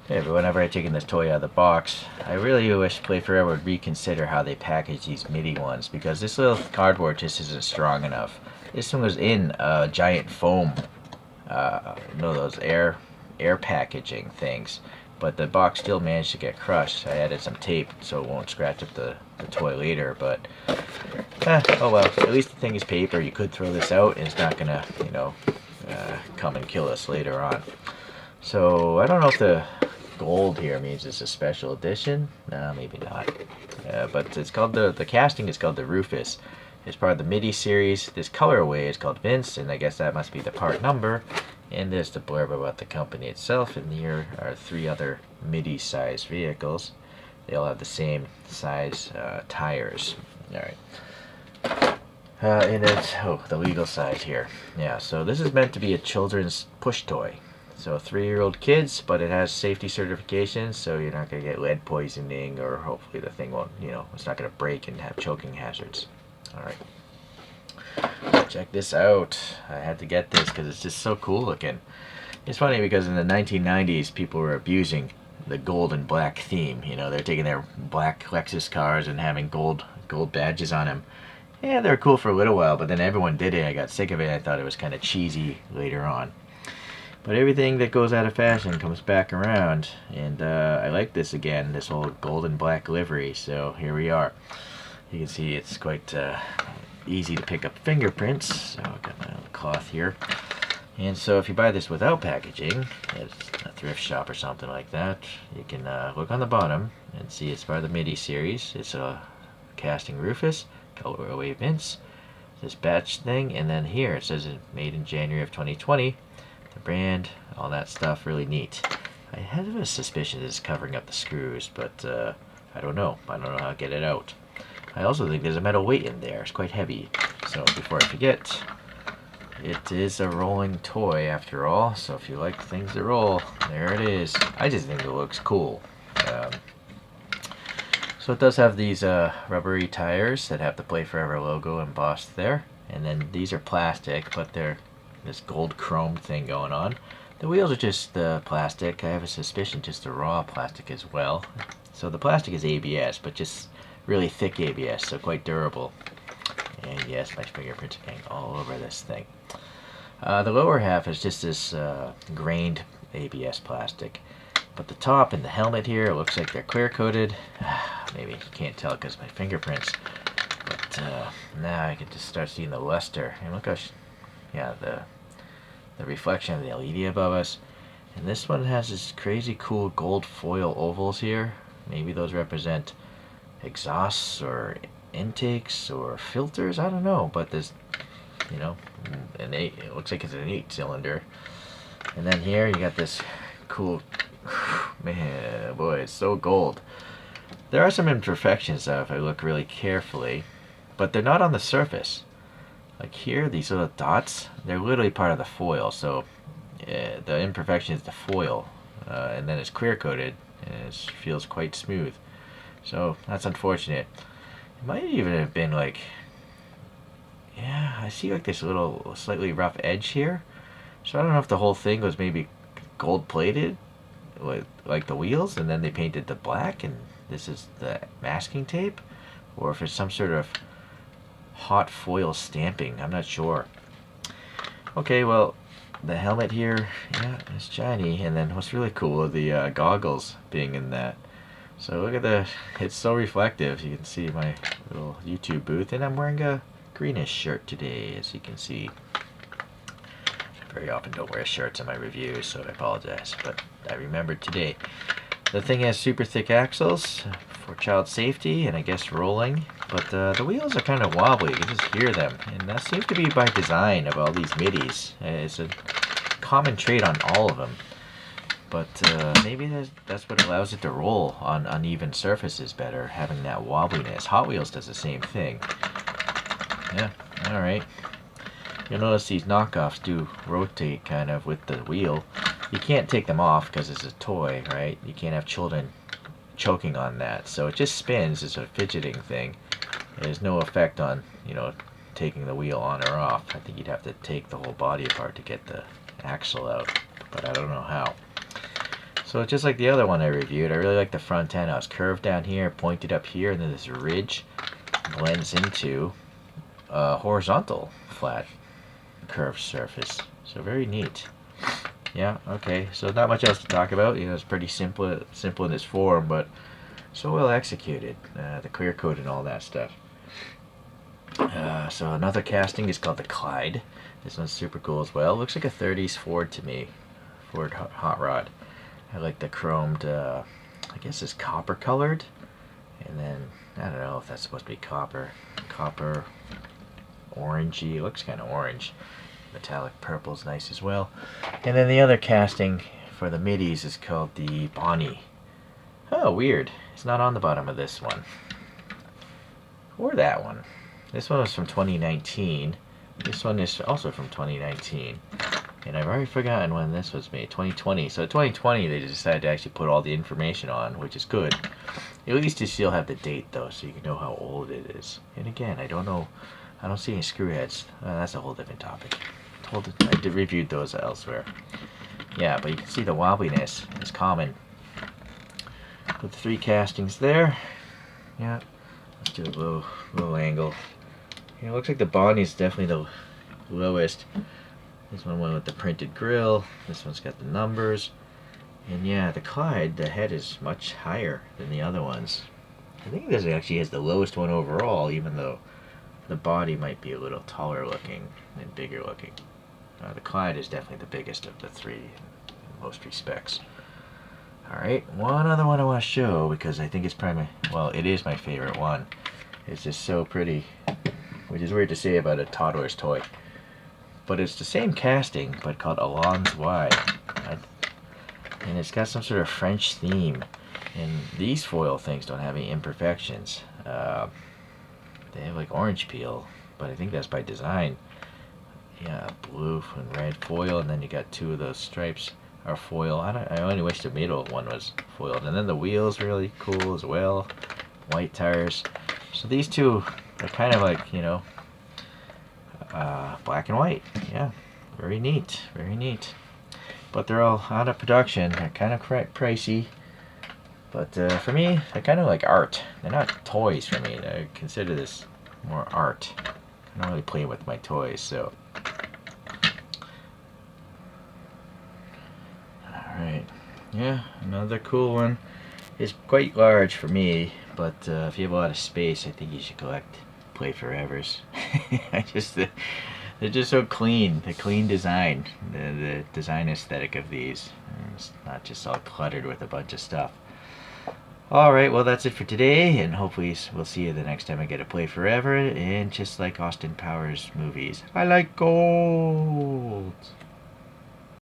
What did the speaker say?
Yeah, but whenever I taken this toy out of the box, I really wish Playforever would reconsider how they package these MIDI ones, because this little cardboard just isn't strong enough. This one was in a giant foam, those air packaging things, but the box still managed to get crushed. I added some tape so it won't scratch up the toy later, but oh well. At least the thing is paper. You could throw this out, and it's not gonna, come and kill us later on. So I don't know if the gold here means it's a special edition. No, maybe not. But it's called the casting is called the Rufus. It's part of the MIDI series. This colorway is called Vince, and I guess that must be the part number. And there's the blurb about the company itself. And here are 3 other MIDI-sized vehicles. They all have the same size tires. All right. And it's the legal side here. Yeah. So this is meant to be a children's push toy. So 3-year-old kids, but it has safety certifications, so you're not going to get lead poisoning, or hopefully the thing won't, it's not going to break and have choking hazards. Alright. Check this out. I had to get this because it's just so cool looking. It's funny because in the 1990s, people were abusing the gold and black theme. They're taking their black Lexus cars and having gold badges on them. Yeah, they were cool for a little while, but then everyone did it. I got sick of it. I thought it was kind of cheesy later on. But everything that goes out of fashion comes back around, and I like this again, this whole gold and black livery. So here we are. You can see it's quite easy to pick up fingerprints. So I've got my little cloth here. And so if you buy this without packaging, at a thrift shop or something like that, you can look on the bottom and see it's part of the MIDI series. It's a casting Rufus, colorway Vince, this batch thing, and then here it says it's made in January of 2020. The brand, all that stuff, really neat. I had a suspicion this is covering up the screws, but I don't know. I don't know how to get it out. I also think there's a metal weight in there. It's quite heavy. So before I forget, it is a rolling toy after all. So if you like things that roll, there it is. I just think it looks cool. So it does have these rubbery tires that have the Playforever logo embossed there. And then these are plastic, but they're this gold chrome thing going on. The wheels are just plastic. I have a suspicion just the raw plastic as well. So the plastic is ABS, but just really thick ABS, so quite durable. And yes, my fingerprints are getting all over this thing. The lower half is just this grained ABS plastic. But the top and the helmet here, it looks like they're clear coated. Maybe you can't tell because my fingerprints. But now I can just start seeing the luster. And look how, the reflection of the LED above us. And this one has this crazy cool gold foil ovals here. Maybe those represent exhausts or intakes or filters. I don't know. But there's, it looks like it's an 8-cylinder. And then here you got this cool, man, boy, it's so gold. There are some imperfections though if I look really carefully, but they're not on the surface. Like here, these little dots, they're literally part of the foil. So the imperfection is the foil, and then it's clear coated, and it feels quite smooth. So that's unfortunate. It might even have been like, I see like this little slightly rough edge here. So I don't know if the whole thing was maybe gold plated, like the wheels, and then they painted the black, and this is the masking tape, or if it's some sort of hot foil stamping. I'm not sure. Okay, well, the helmet here, it's shiny, and then what's really cool are the goggles being in that. So look at it's so reflective. You can see my little YouTube booth, and I'm wearing a greenish shirt today, as you can see. Very often don't wear shirts in my reviews, so I apologize, but I remembered today. The thing has super thick axles for child safety and I guess rolling, but the wheels are kind of wobbly. You can just hear them, and that seems to be by design of all these MIDIs. It's a common trait on all of them, but maybe that's what allows it to roll on uneven surfaces better, having that wobbliness. Hot Wheels does the same thing. Yeah, alright. You'll notice these knockoffs do rotate kind of with the wheel. You can't take them off because it's a toy, right? You can't have children choking on that. So it just spins. It's a fidgeting thing. There's no effect on, taking the wheel on or off. I think you'd have to take the whole body apart to get the axle out, but I don't know how. So So just like the other one I reviewed, I really like the front end. It's curved down here, pointed up here, and then this ridge blends into a horizontal flat curved surface. So very neat. Yeah, okay. So not much else to talk about. It's pretty simple in its form, but so well executed. The clear coat and all that stuff. So another casting is called the Clyde. This one's super cool as well. Looks like a 30s Ford to me. Ford hot rod. I like the chromed, I guess it's copper colored. And then, I don't know if that's supposed to be copper. Copper, orangey. It looks kind of orange. Metallic purple is nice as well. And then the other casting for the middies is called the Bonnie. Oh, weird. It's not on the bottom of this one. Or that one. This one was from 2019. This one is also from 2019. And I've already forgotten when this was made. 2020. So 2020 they decided to actually put all the information on, which is good. At least you still have the date though, so you can know how old it is. And again, I don't see any screw heads. That's a whole different topic. I reviewed those elsewhere. Yeah, but you can see the wobbliness is common. Put the 3 castings there. Yeah. Let's do a low angle. It looks like the Bonnie is definitely the lowest. This one went with the printed grill. This one's got the numbers. And yeah, the Clyde, the head is much higher than the other ones. I think this actually is the lowest one overall, even though the body might be a little taller looking and bigger looking. The Clyde is definitely the biggest of the 3 in most respects. Alright, one other one I want to show because I think it's probably it is my favorite one. It's just so pretty, which is weird to say about a toddler's toy. But it's the same casting, but called Alon's Y. And it's got some sort of French theme. And these foil things don't have any imperfections. They have like orange peel, but I think that's by design. Yeah, blue and red foil, and then you got 2 of those stripes are foil. I only wish the middle one was foiled. And then the wheels really cool as well. White tires. So these 2 are kind of like, black and white. Yeah, very neat, very neat. But they're all out of production. They're kind of pricey. But for me, they're kind of like art. They're not toys for me. I consider this more art. I don't really play with my toys, so. Alright. Yeah, another cool one. It's quite large for me, but if you have a lot of space, I think you should collect Playforevers. They're just so clean. The clean design, the design aesthetic of these. It's not just all cluttered with a bunch of stuff. Alright, well that's it for today, and hopefully we'll see you the next time I get a Playforever, and just like Austin Powers movies, I like gold!